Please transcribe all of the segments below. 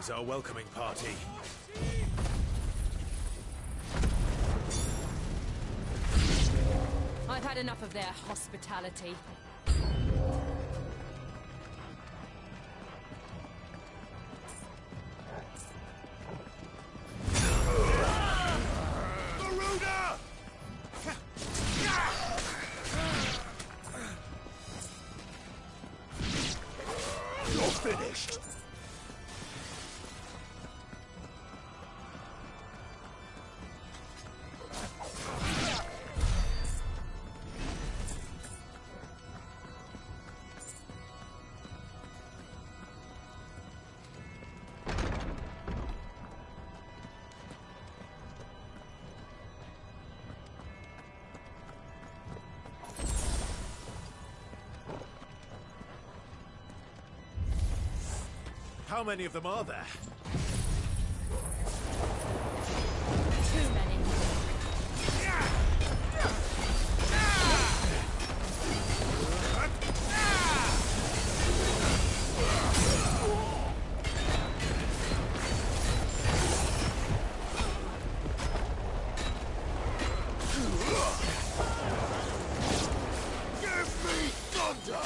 is our welcoming party. I've had enough of their hospitality. You're finished! How many of them are there? Too many. Give me thunder!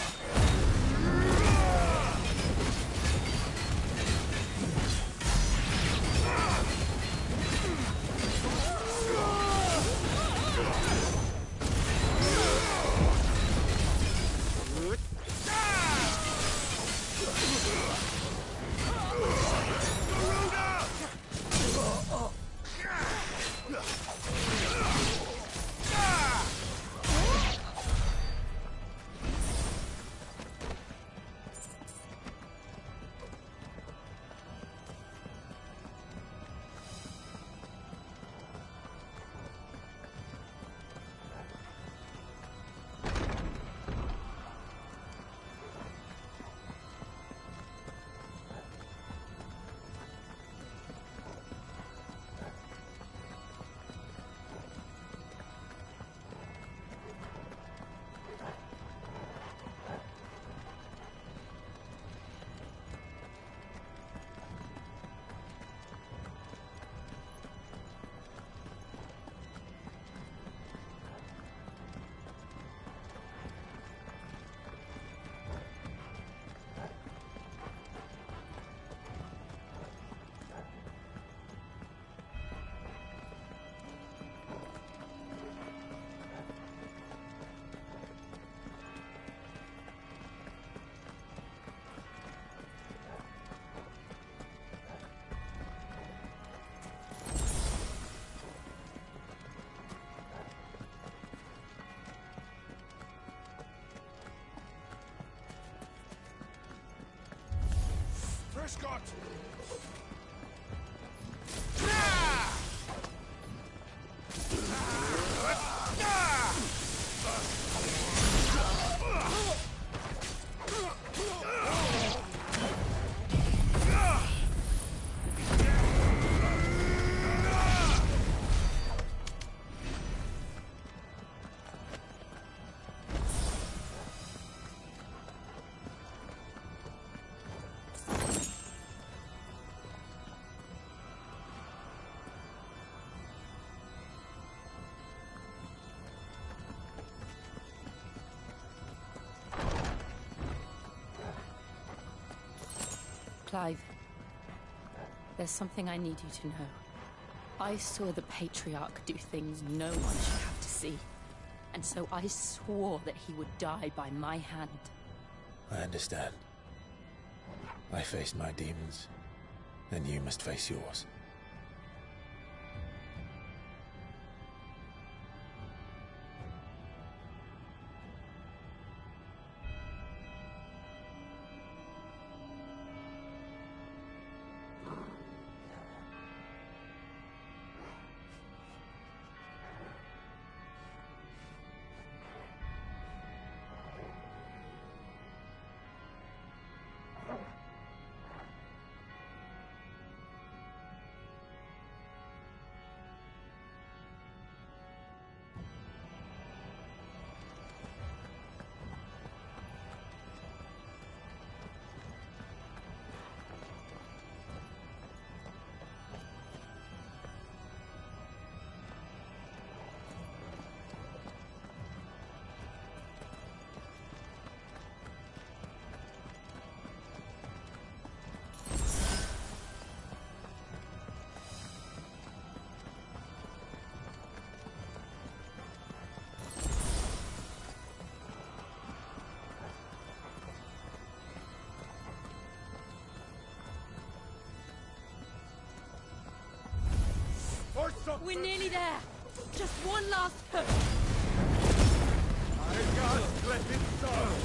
Prescott! Clive, there's something I need you to know. I saw the Patriarch do things no one should have to see. And so I swore that he would die by my hand. I understand. I faced my demons, and you must face yours. We're nearly there. Just one last push. I can't let it go.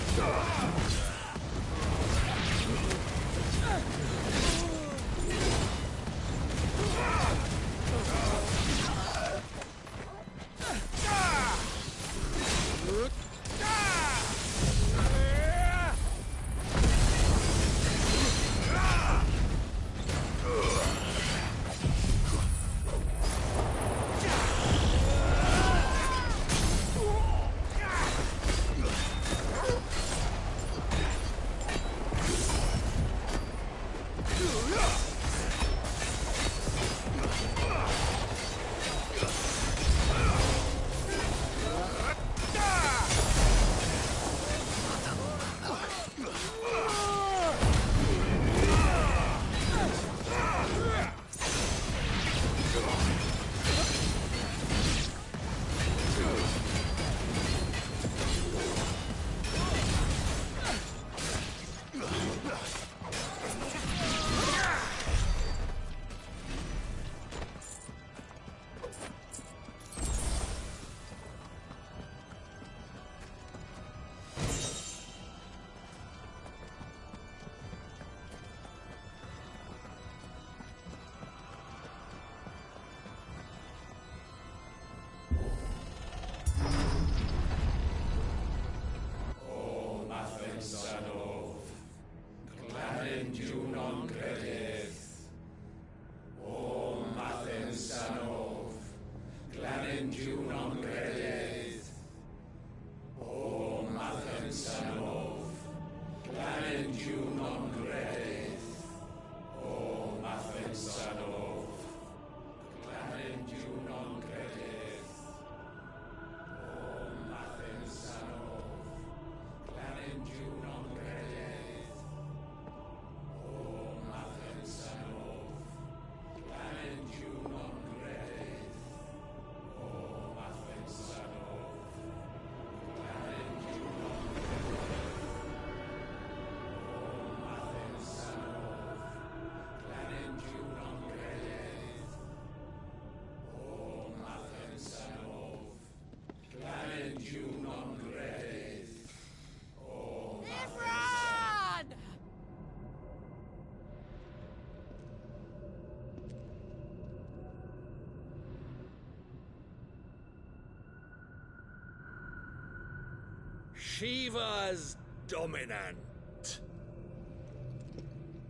Shiva's dominant.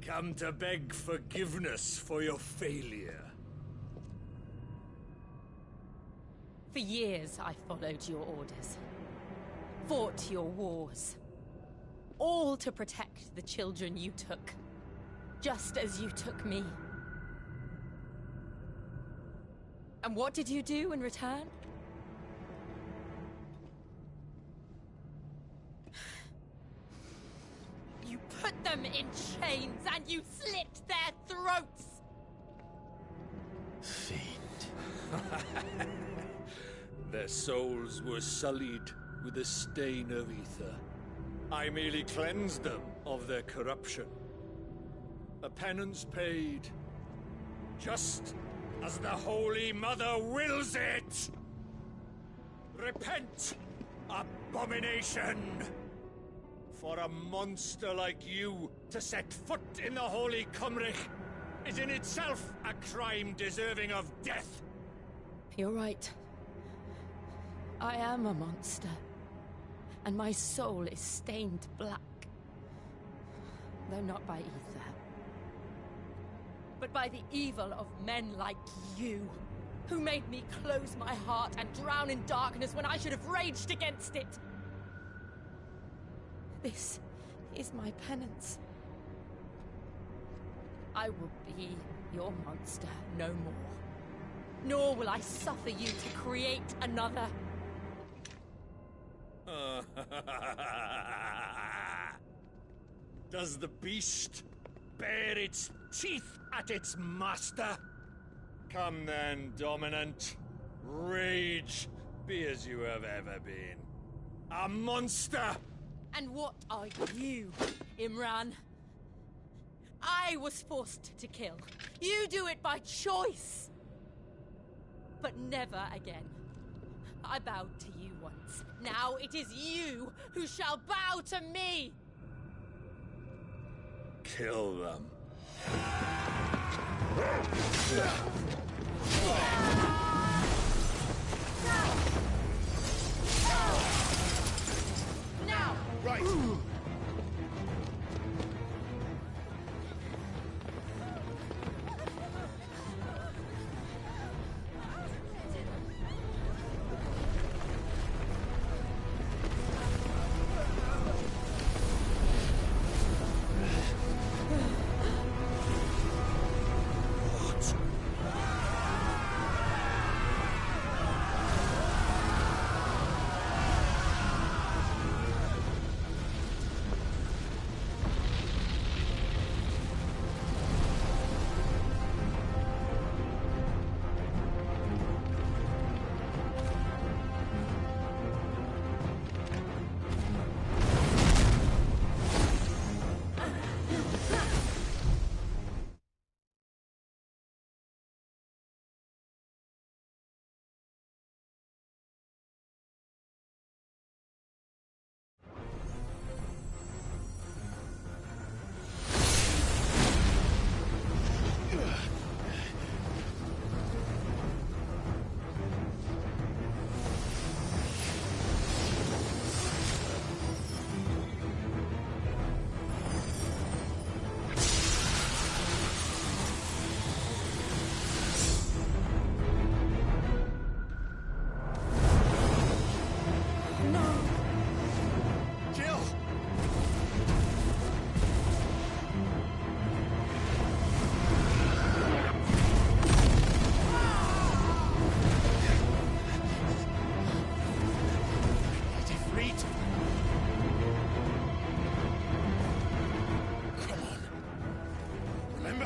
Come to beg forgiveness for your failure. For years, I followed your orders. Fought your wars. All to protect the children you took. Just as you took me. And what did you do in return? You put them in chains and you slit their throats! Fiend. Their souls were sullied with the stain of ether. I merely cleansed them of their corruption. A penance paid, just as the Holy Mother wills it! Repent, abomination! For a monster like you to set foot in the Holy Cymric is in itself a crime deserving of death. You're right. I am a monster. And my soul is stained black. Though not by ether. But by the evil of men like you, who made me close my heart and drown in darkness when I should have raged against it. This is my penance. I will be your monster no more. Nor will I suffer you to create another. Does the beast bare its teeth at its master? Come then, Dominant. Rage, be as you have ever been. A monster! And what are you, Imran? I was forced to kill. You do it by choice. but never again. I bowed to you once. Now it is you who shall bow to me! Kill them. Now! Right!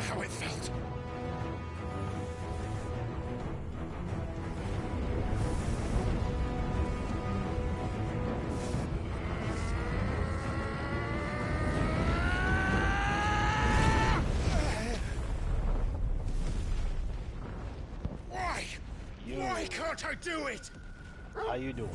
How it felt. Why? Why can't I do it? How you doing?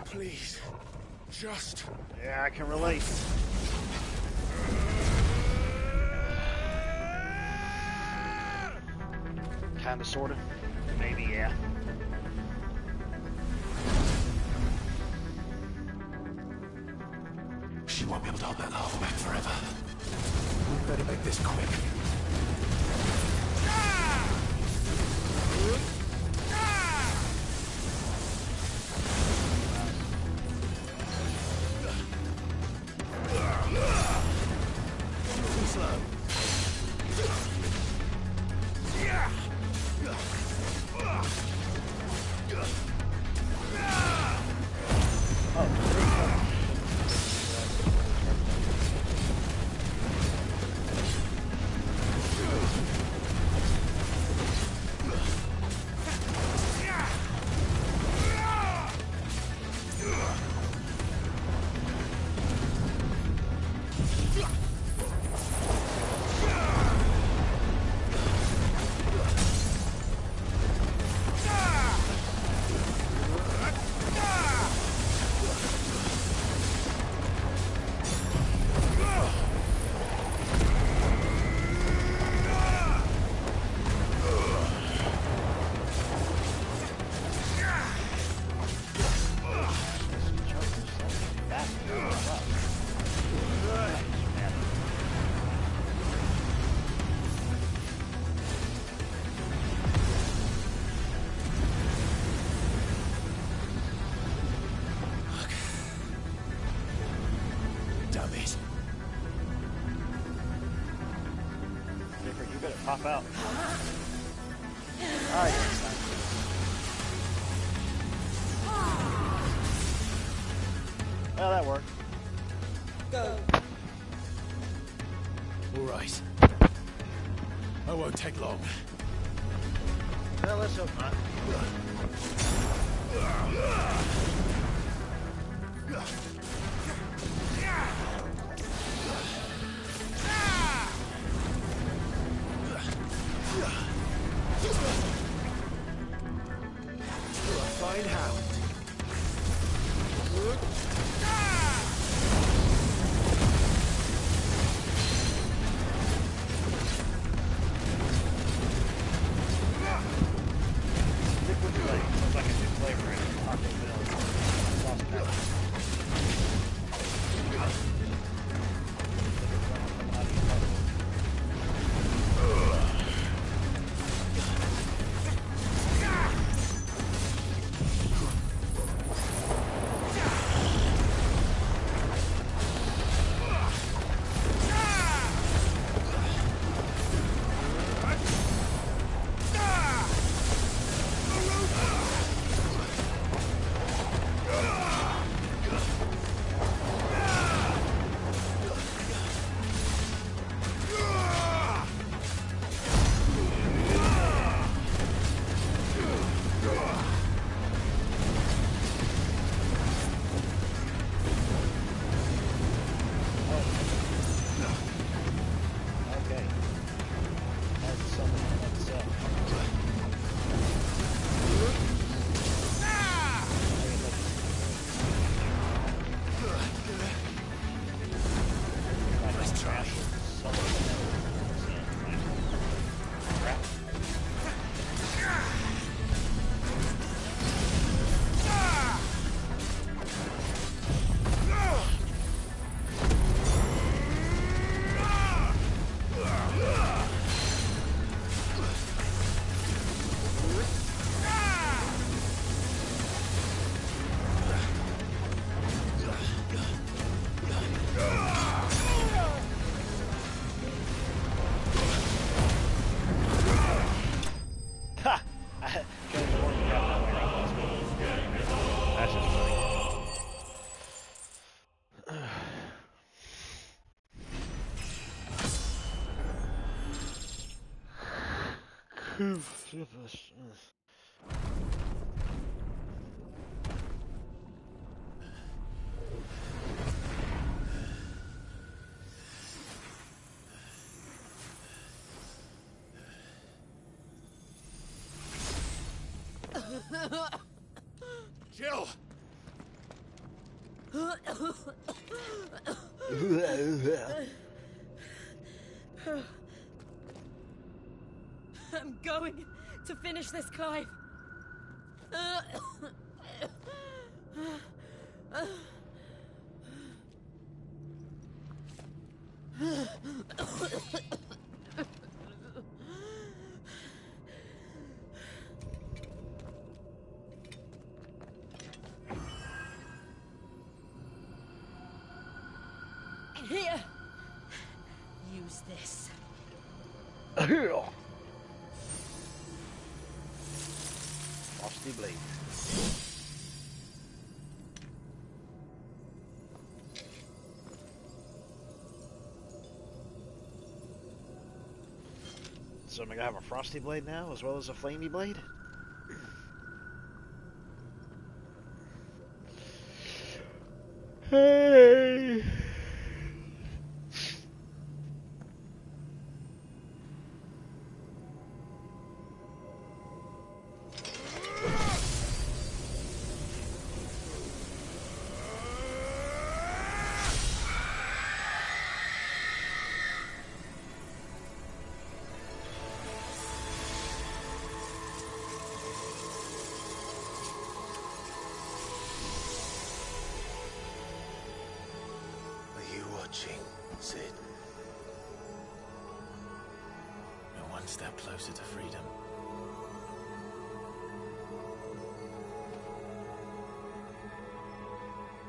Please, just... Yeah, I can relate. Kinda, sorta. Maybe, yeah. She won't be able to hold that laugh back forever. We better make this quick. Pop out. Alright. Well, that worked. Go. won't take long. Well, let's hope not. Fine hound. Liquid Flame. Sounds like a new flavor in Taco Bell. Sauce pepper. Okay. That's something that's Nice try. Ha! That's just funny. Jill! I'm going to finish this, Clive. Here. Use this. Frosty Blade. So am I gonna have a Frosty Blade now, as well as a Flamey Blade? Hey! Are you watching, Sid? You're one step closer to freedom.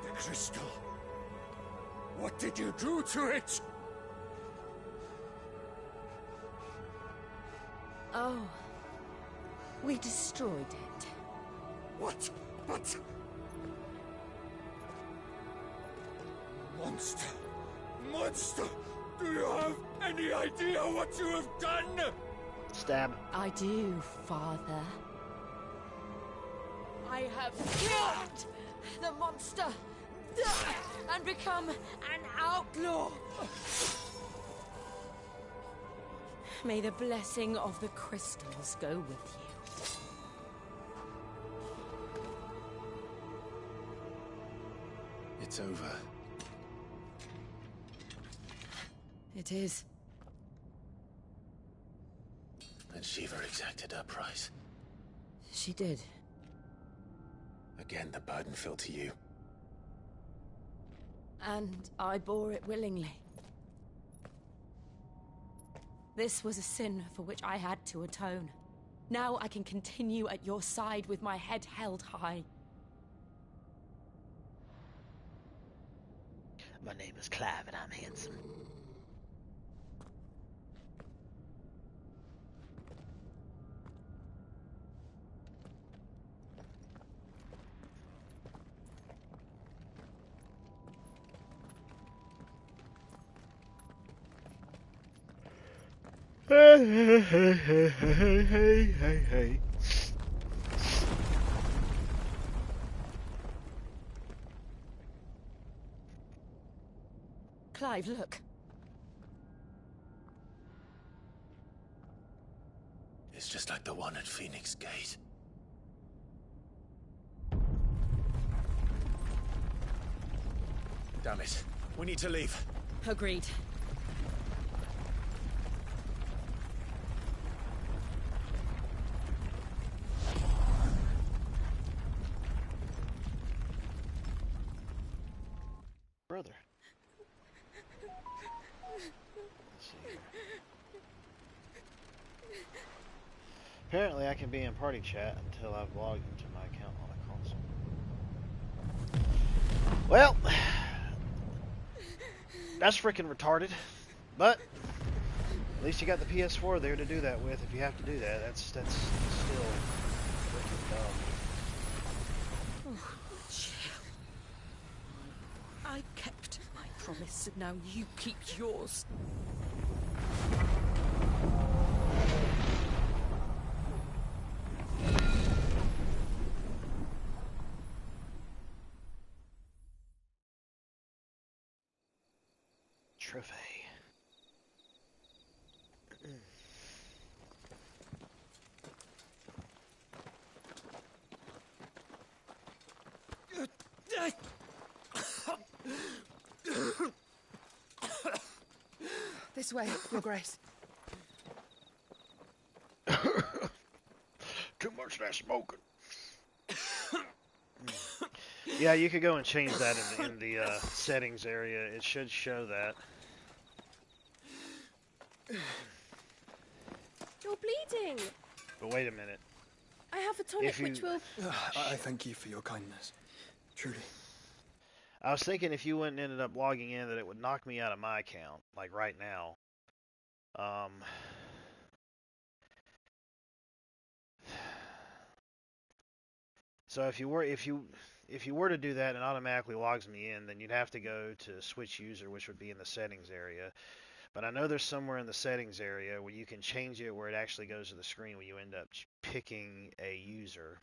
The crystal. What did you do to it? Oh. We destroyed it. What? But... Monster! Monster! Do you have any idea what you have done? Stab. I do, Father. I have killed the monster and become an outlaw. May the blessing of the crystals go with you. It's over. It is. And Shiva exacted her price. She did. Again, the burden fell to you. And I bore it willingly. This was a sin for which I had to atone. Now I can continue at your side with my head held high. My name is Clive and I'm handsome. Hey. Clive, look. It's just like the one at Phoenix Gate. Damn it. We need to leave. Agreed. Brother. Let's see here. Apparently I can be in party chat until I've logged into my account on a console. Well, that's freaking retarded. But at least you got the PS4 there to do that with. If you have to do that, that's still freaking dumb. Oh, Jill. I kept my promise, and now you keep yours. Trophy. This way, Your Grace. Too much of that smoking. Yeah, you could go and change that in the settings area. It should show that. You're bleeding. But wait a minute. I have a tonic which will... I thank you for your kindness. Truly. I was thinking if you went and ended up logging in that it would knock me out of my account, like right now. So if you were to do that and it automatically logs me in, then you'd have to go to switch user, which would be in the settings area. But I know there's somewhere in the settings area where you can change it where it actually goes to the screen where you end up picking a user.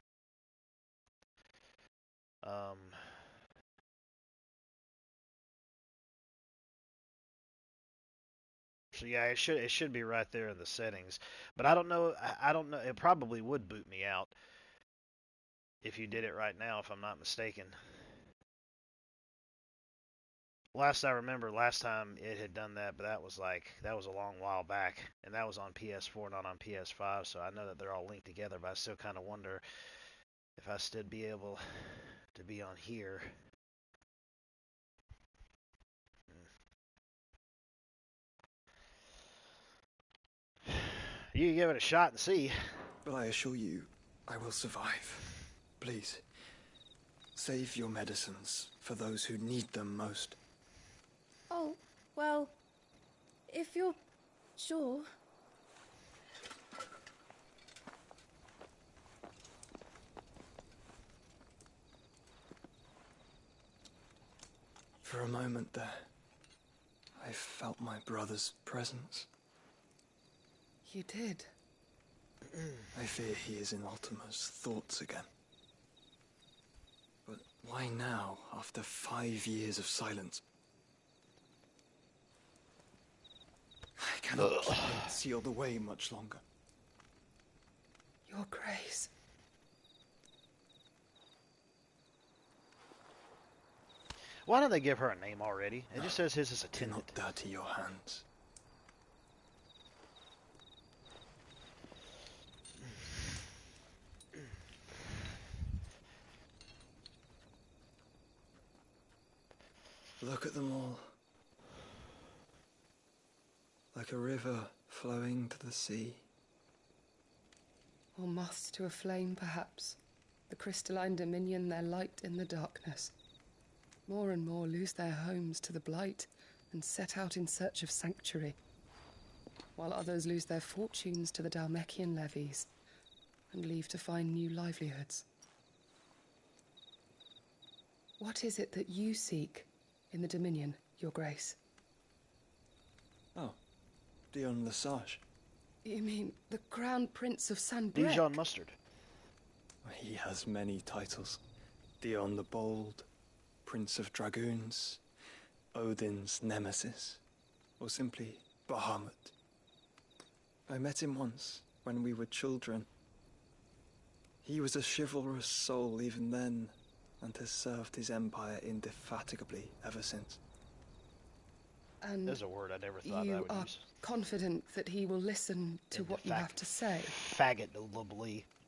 So yeah, it should be right there in the settings. But I don't know. It probably would boot me out if you did it right now, if I'm not mistaken. Last I remember, last time it had done that, but that was a long while back, and that was on PS4, not on PS5. So I know that they're all linked together, but I still kind of wonder if I still be able to be on here. You can give it a shot and see. But I assure you, I will survive. Please, save your medicines for those who need them most. Oh, well, if you're sure. For a moment there, I felt my brother's presence. You did. I fear he is in Ultima's thoughts again. But why now, after 5 years of silence? I cannot keep him sealed away much longer. Your Grace. Why don't they give her a name already? It just says his is Do attendant. not dirty your hands. Look at them all. Like a river flowing to the sea. Or moths to a flame, perhaps. The crystalline dominion their light in the darkness. More and more lose their homes to the blight and set out in search of sanctuary, while others lose their fortunes to the Dhalmekian levies and leave to find new livelihoods. What is it that you seek in the Dominion, Your Grace? Oh, Dion Lesage. You mean the Crown Prince of Sanbreque? Dijon Mustard. He has many titles. Dion the Bold, Prince of Dragoons, Odin's Nemesis, or simply Bahamut. I met him once, when we were children. He was a chivalrous soul even then, and has served his empire indefatigably ever since. And There's a word I never thought I you would are use. confident that he will listen to what you have to say?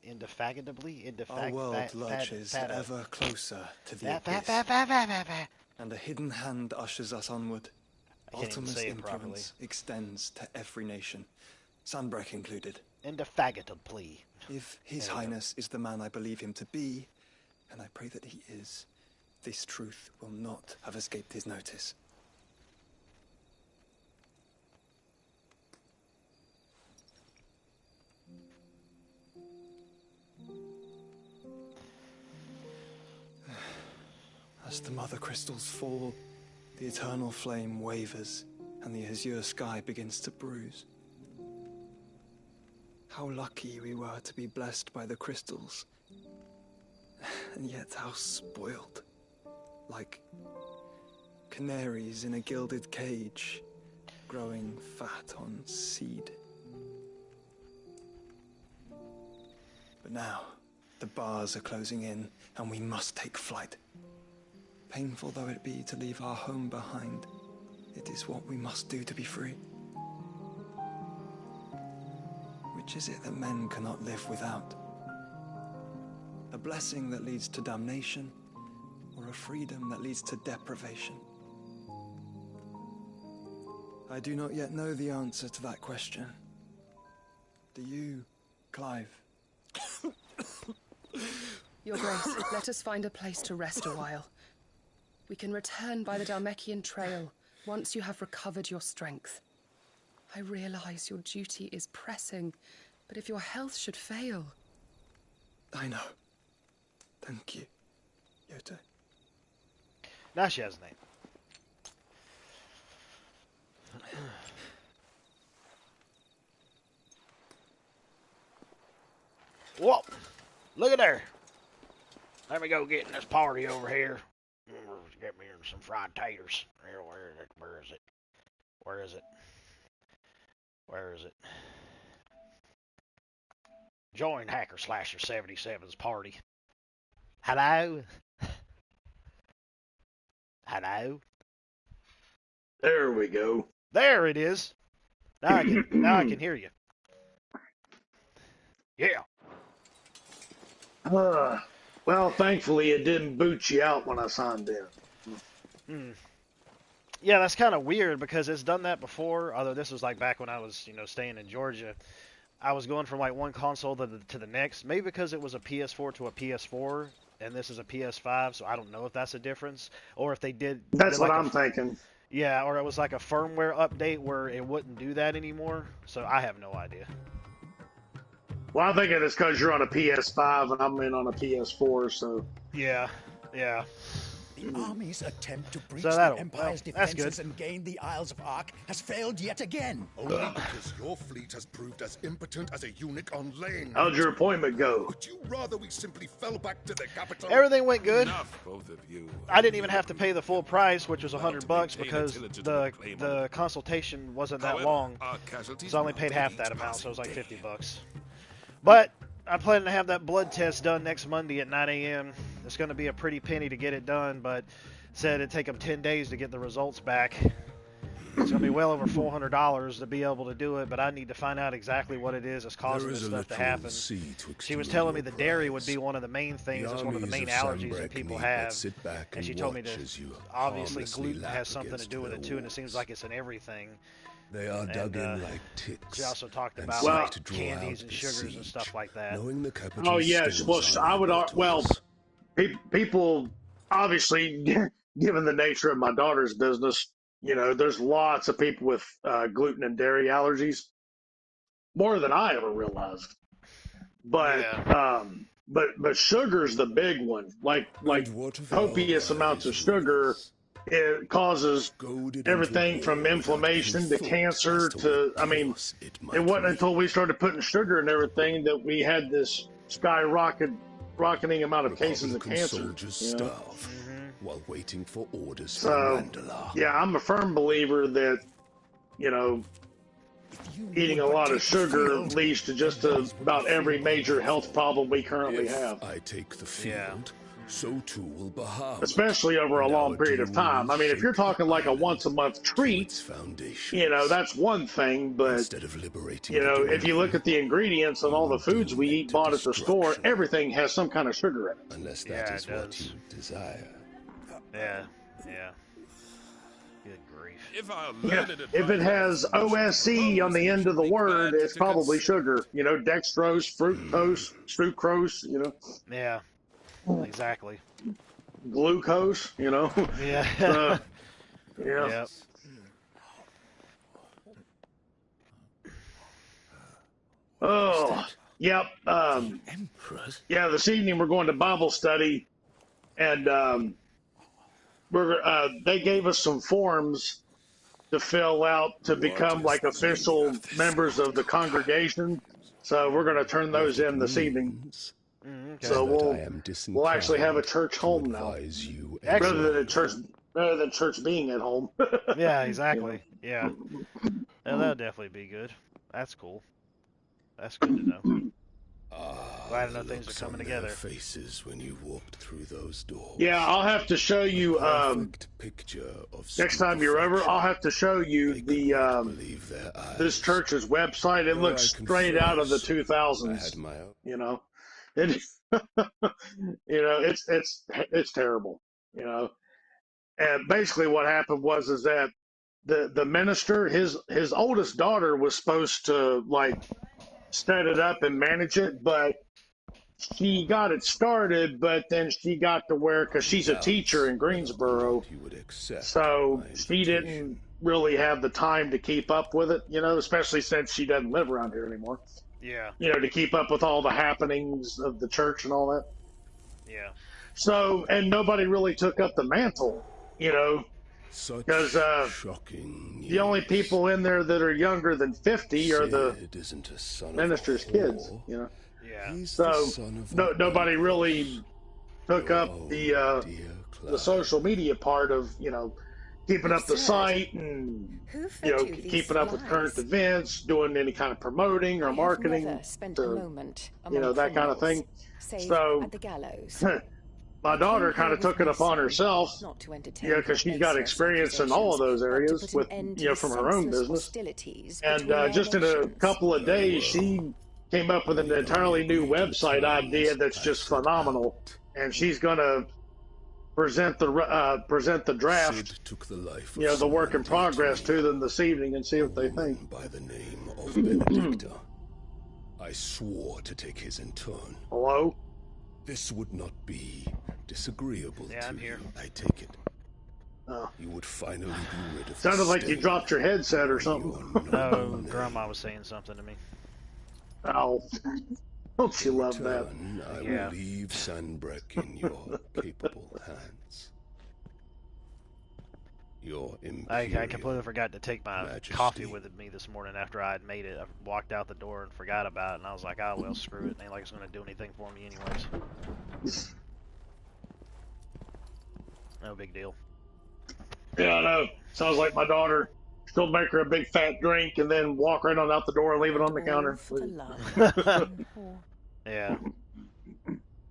Indefatigably. Our world lurches ever closer to the abyss, and a hidden hand ushers us onward. I can't even Ultima's say it properly. influence extends to every nation, Sanbreque included. Indefatigably. If His There we go. Highness is the man I believe him to be, and I pray that he is, this truth will not have escaped his notice. As the mother crystals fall, the eternal flame wavers, and the azure sky begins to bruise. How lucky we were to be blessed by the crystals, and yet how spoiled. Like canaries in a gilded cage, growing fat on seed. But now, the bars are closing in, and we must take flight. Painful though it be to leave our home behind, it is what we must do to be free. Which is it that men cannot live without? A blessing that leads to damnation, or a freedom that leads to deprivation? I do not yet know the answer to that question. Do you, Clive? Your Grace, let us find a place to rest a while. We can return by the Dhalmekian trail once you have recovered your strength. I realize your duty is pressing, but if your health should fail... I know. Thank you, Yote. Now she has a name. Whoa! Look at there! Let me go get in this party over here. Get me some fried taters. Where is it? Where is it? Where is it? Where is it? Join Hacker Slasher 77's party. Hello? Hello? There we go. There it is. Now I can hear you. Yeah. Well, thankfully it didn't boot you out when I signed in. Yeah, that's kind of weird because it's done that before. Although this was like back when I was, staying in Georgia. I was going from like one console to the next. Maybe because it was a PS4 to a PS4, and this is a PS5. So I don't know if that's a difference, or if they did. That's like what I'm thinking. Yeah, or it was like a firmware update where it wouldn't do that anymore. So I have no idea. Well, I think it is because you're on a PS5 and I'm in on a PS4, so... Yeah. The army's attempt to breach So the that'll- Empire's well, that's defenses good. and gain the Isles of Ark has failed yet again. Only because your fleet has proved as impotent as a eunuch on Lane. How'd your appointment go? Would you rather we simply fell back to the capital? Everything went good. Enough, both of you. I didn't even have to pay the full price, which was $100 because the consultation wasn't that However, long. our casualties So I only mount paid with half each that amount, so it was like passing day. $50. But I'm planning to have that blood test done next Monday at 9 a.m. It's going to be a pretty penny to get it done, but said it'd take them 10 days to get the results back. It's going to be well over $400 to be able to do it, but I need to find out exactly what it is that's causing this stuff to happen. She was telling me the dairy would be one of the main things. It's one of the main allergies that people have. And she told me that obviously gluten has something to do with it too, and it seems like it's in everything. They are dug in like ticks. She also talked and about seek like to draw candies out and the sugars and siege, stuff like that. knowing the capital Oh yes, still well is I would. valuable to Well, us. people obviously, given the nature of my daughter's business, you know, there's lots of people with gluten and dairy allergies, more than I ever realized. But but sugar's the big one. Like copious amounts of sugar, it causes everything from inflammation to cancer to, I mean, it wasn't until we started putting sugar and everything that we had this rocketing amount of cases of cancer. Soldiers You know? starve while waiting for orders So, from Mandalore. yeah, I'm a firm believer that, you know, eating a lot of sugar leads to just about every major health problem we currently have. I take the field, so too will Bahamut. Especially over a long period of time. I mean, if you're talking like a once-a-month treat, you know, that's one thing, but, you know, if you look at the ingredients and all the foods we eat bought at the store, everything has some kind of sugar in it. Unless that is what you desire. Yeah, yeah. Good grief. Yeah, if it has OSC on the end of the word, it's probably sugar. You know, dextrose, fructose, sucrose, you know. Yeah, exactly. Glucose, you know. Yeah. Yeah. Yep. Oh, yep. Yeah, this evening we're going to Bible study, and they gave us some forms to fill out to become like official members of the congregation. So we're going to turn those in this evening. So we'll actually have a church home now, rather than church being at home. Yeah, exactly. Yeah. Yeah, that'll definitely be good. That's cool. That's good to know. Glad to know things are coming together. Faces when you walked through those doors. Yeah, I'll have to show you. Next time you're over, I'll have to show you the this church's website. It looks straight out of the 2000s. You know, it, you know, it's terrible. You know, and basically what happened was that the minister, his oldest daughter was supposed to like set it up and manage it, but she got it started, but then she got to where, because she's a teacher in Greensboro, so she didn't really have the time to keep up with it, you know, especially since she doesn't live around here anymore. Yeah. You know, to keep up with all the happenings of the church and all that. Yeah. So, and nobody really took up the mantle, you know, because the only people in there that are younger than 50 are the minister's kids, you know. Yeah. So nobody really took up the social media part of, you know, keeping up the site and, you know, keeping up with current events, doing any kind of promoting or marketing, you know, that kind of thing. So my daughter kind of took it upon herself, you know, because she's got experience in all of those areas with, you know, from her own business. And just in a couple of days, she came up with an entirely new website idea that's just phenomenal. And she's going to present the draft, you know, the work in progress to them this evening and see what they think. By the name of Benedicta, I swore to take his in turn. Hello? This would not be disagreeable to I'm here. you, I take it. Oh. You would finally be rid of Sounded like you dropped your headset or something. No, Grandma was saying something to me. Oh, don't you love that? I will leave Sanbreque in your capable hands. Your I completely forgot to take my coffee with me this morning after I had made it. I walked out the door and forgot about it, and I was like, oh, well, screw it. It ain't like it's going to do anything for me anyways. No big deal. Yeah, I know. Sounds like my daughter. Still make her a big fat drink and then walk right on out the door and leave it on the counter. Yeah.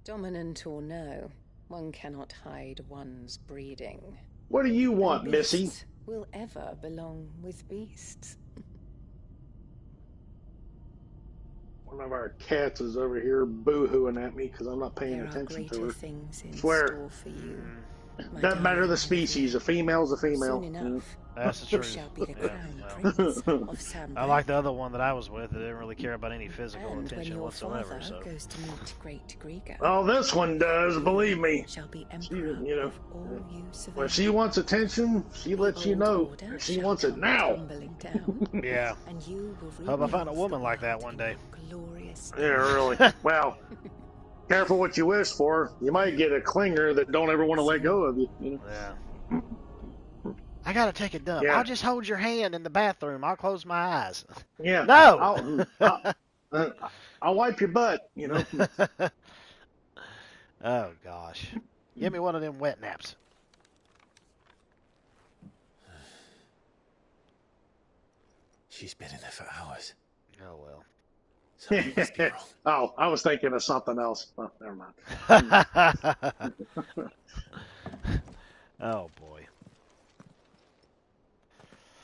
Dominant or no, one cannot hide one's breeding. What do you want, Missy? Will ever belong with beasts. One of our cats is over here boo-hooing at me because I'm not paying attention to her. Things in Swear. store for you. Doesn't matter the species. A female's a female. That's the truth. I like the other one that I was with. That didn't really care about any physical attention whatsoever. So. Goes to meet Great Griga, oh, this one does. Believe me. Shall be you know, when she wants attention, she lets you know. She wants it now. Yeah. Hope I find a woman like that one day. Yeah, really. Well, careful what you wish for. You might get a clinger that don't ever want to let go of you. You know? Yeah. I gotta take a dump. Yeah. I'll just hold your hand in the bathroom. I'll close my eyes. Yeah. No. I'll wipe your butt. You know. Oh gosh. Give me one of them wet naps. She's been in there for hours. Oh well. Something must be wrong. Oh, I was thinking of something else. Oh, never mind. Oh boy.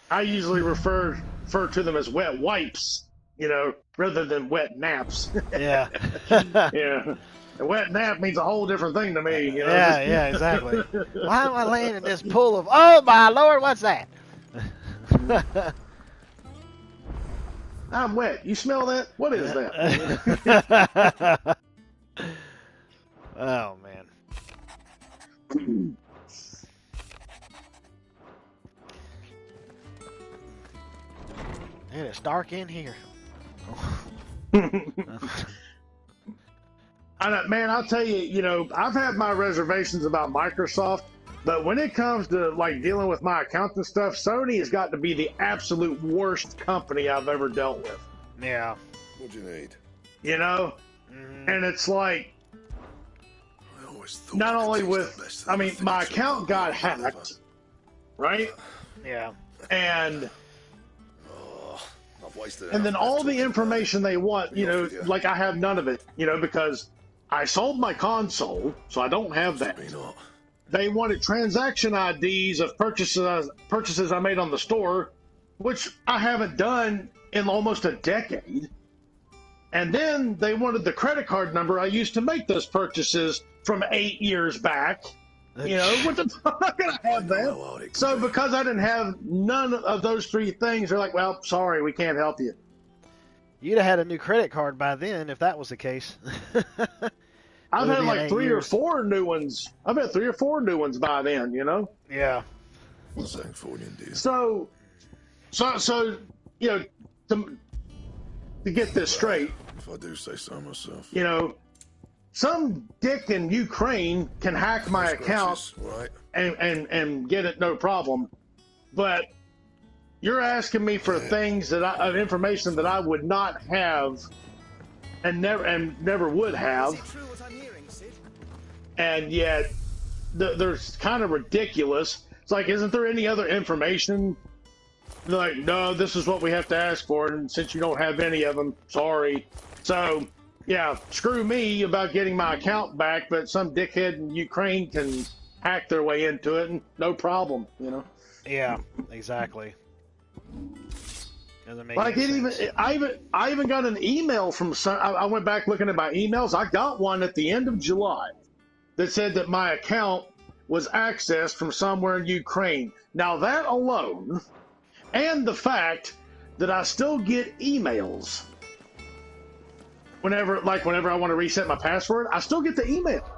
I usually refer to them as wet wipes, you know, rather than wet naps. Yeah. Yeah. A wet nap means a whole different thing to me, you know. Yeah, exactly. Why am I laying in this pool of, oh my Lord, what's that? I'm wet. You smell that? What is that? Oh, man. Man, it's dark in here. Man, I'll tell you, you know, I've had my reservations about Microsoft, but when it comes to, like, dealing with my account and stuff, Sony has got to be the absolute worst company I've ever dealt with. Yeah. What do you need? You know? And it's like, not only with, I mean, my account got hacked, right? Yeah. And I've wasted then all the information they want, you know, like I have none of it, you know, because I sold my console, so I don't have that. They wanted transaction IDs of purchases I made on the store, which I haven't done in almost a decade. And then they wanted the credit card number I used to make those purchases from 8 years back. You know, I'm not going to have that. So because I didn't have none of those three things, they're like, well, sorry, we can't help you. You'd have had a new credit card by then if that was the case. I've had like 3 or 4 new ones. I've had 3 or 4 new ones by then, you know? Yeah. What's that for you, dear? So, you know, to get this straight. If I do say so myself. You know, some dick in Ukraine can hack my account and get it no problem. But you're asking me for things of information that I would not have and never would have. And yet they're kind of ridiculous. It's like, isn't there any other information? They're like, no, this is what we have to ask for, and since you don't have any of them, sorry. So, yeah, screw me about getting my account back, but some dickhead in Ukraine can hack their way into it, and no problem, you know? Yeah, exactly. Like I even got an email from I went back looking at my emails. I got one at the end of July that said that my account was accessed from somewhere in Ukraine. Now that alone, and the fact that I still get emails whenever I want to reset my password, I still get the email,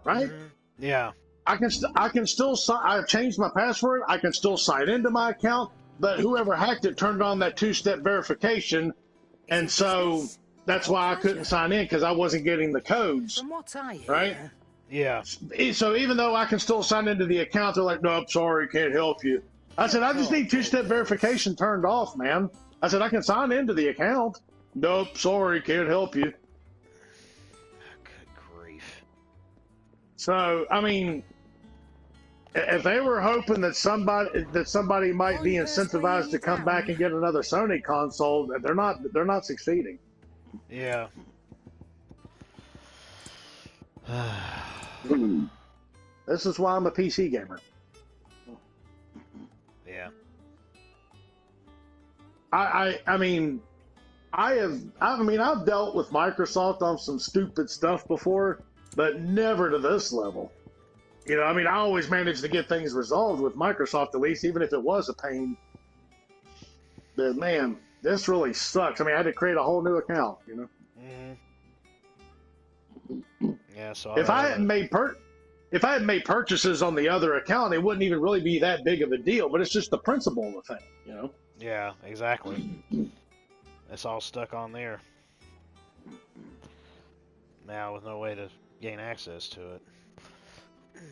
right? Yeah. I can still I've changed my password. I can still sign into my account, but whoever hacked it turned on that 2-step verification, and so that's why I couldn't sign in, because I wasn't getting the codes. From what I hear, right? Yeah. So even though I can still sign into the account, they're like, "No, I'm sorry, can't help you." I said, "I just need two-step verification turned off, man." I said, "I can sign into the account." "Nope, sorry, can't help you." Good grief. So I mean, if they were hoping that somebody might be incentivized to come back and get another Sony console, they're not succeeding. Yeah. This is why I'm a PC gamer. Yeah. I mean, I've dealt with Microsoft on some stupid stuff before, but never to this level. You know, I mean, I always managed to get things resolved with Microsoft, at least, even if it was a pain. But man, this really sucks. I mean, I had to create a whole new account, you know. Mm-hmm. Yeah, so if I hadn't made purchases on the other account, it wouldn't even really be that big of a deal. But it's just the principle of the thing, you know. Yeah, exactly. It's all stuck on there now with no way to gain access to it.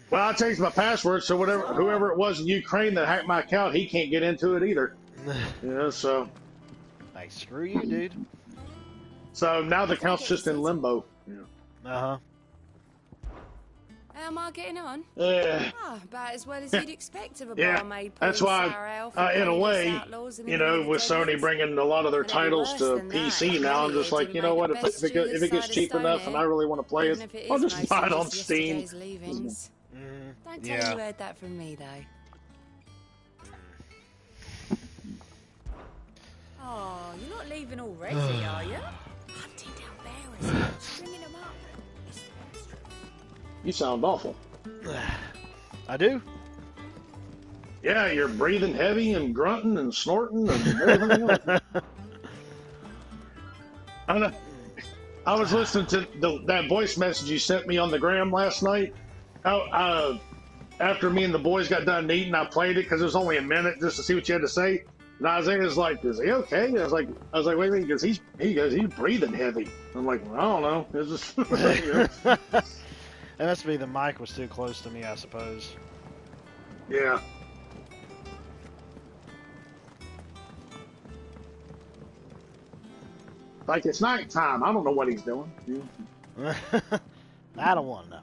Well, I changed my password, so whoever it was in Ukraine that hacked my account, he can't get into it either. Yeah, so. Like, screw you, dude. So now the account's just in limbo. Yeah. Uh-huh. How am I getting on? Yeah. About as well as you'd expect of a Yeah, barmaid. that's why, in a way, you know, with Sony bringing a lot of their titles to PC now, I'm just like, you know what, if it gets cheap enough and I really want to play it, I'll just buy it on Steam. Don't tell you heard that from me, though. Oh, you're not leaving already, are you? Hunting down bearers, stringing them up. You sound awful. I do? Yeah, you're breathing heavy and grunting and snorting and everything else. I know. I was listening to that voice message you sent me on the gram last night. After me and the boys got done eating, I played it because it was only a minute just to see what you had to say. And Isaiah's like, "Is he okay?" I was like, "Wait a minute," because he's breathing heavy. I'm like, well, I don't know. It's just. You know. That must be the mic was too close to me, I suppose. Yeah. Like, it's nighttime. I don't know what he's doing. I don't want to know.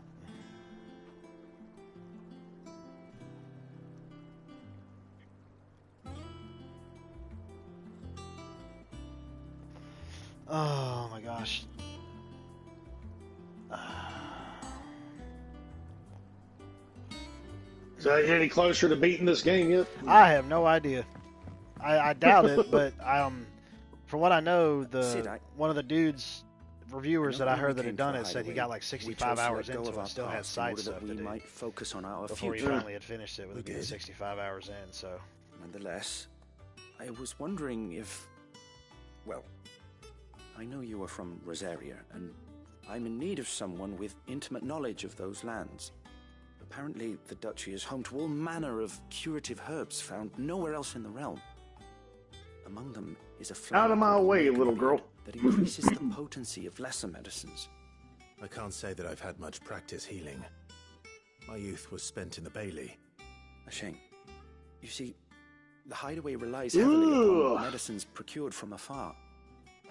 Oh my gosh. So, are you any closer to beating this game yet? I have no idea. I doubt it, but from what I know, one of the dudes reviewers that I heard that had done it said he got like 65 hours into it and still had side stuff to do might focus on our before he future. finally had finished it with it 65 hours in. So, nonetheless, I was wondering if, well, I know you are from Rosaria, and I'm in need of someone with intimate knowledge of those lands. Apparently, the duchy is home to all manner of curative herbs found nowhere else in the realm. Among them is a flower out of my way, little girl. that increases the potency of lesser medicines. I can't say that I've had much practice healing. My youth was spent in the Bailey. A shame. You see, the hideaway relies heavily upon medicines procured from afar.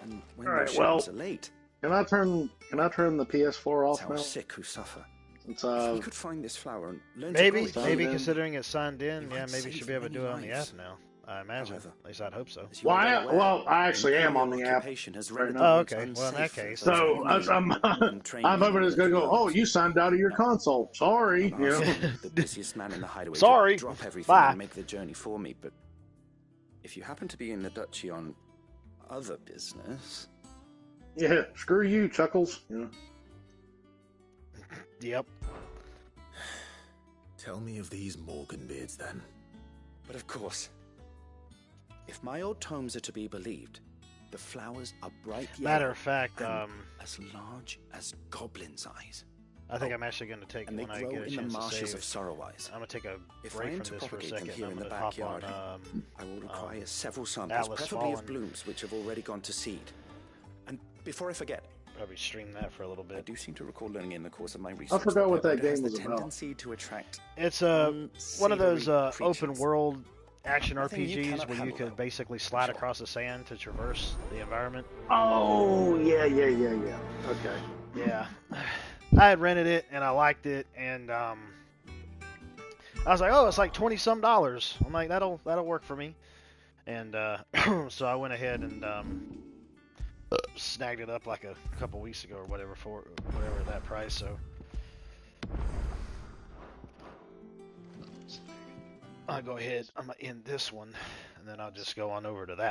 And when All right, those well, shipments are late, Can I turn the PS4 off it's now? our sick who suffer. It's, if we could find this flower and learn maybe to grow it, considering it's signed in, yeah, maybe you should be able to do it on the app lives. now. I imagine. At least I'd hope so. Well, I actually am on the app. Right now. Oh, okay. Well, in that case. So I'm hoping it's going to go, "Oh, you signed out of your console. Sorry." You know. The busiest man in the hideaway Sorry. to drop everything Bye. and make the journey for me, but if you happen to be in the duchy on other business... Yeah, screw you, Chuckles. Yeah. Yep. Tell me of these Morganbeards, then. But of course, if my old tomes are to be believed, the flowers are bright yellow. Matter of fact, as large as goblins' eyes. I think I'm actually going to take and they when I grow get a in the chance to marshes save. of Sorrowise. I'm going to take a If I break am from to this for a propagate them second. here I'm in the going to hop backyard, on. I will require several samples, Atlas preferably Fallen. of blooms which have already gone to seed. And before I forget, probably stream that for a little bit. I do seem to recall learning in the course of my research. I forgot what that game has was the about. tendency to attract. It's one of those unsavory open creatures. action Nothing you RPGs cannot where you handle, could though. basically slide across the sand to traverse the environment. Oh, yeah. Okay. Yeah, I had rented it and I liked it, and I was like, oh, it's like $20-some. I'm like, that'll work for me, and so I went ahead and snagged it up like a couple weeks ago or whatever for whatever that price. So I'll go ahead. I'm gonna end this one, and then I'll just go on over to that.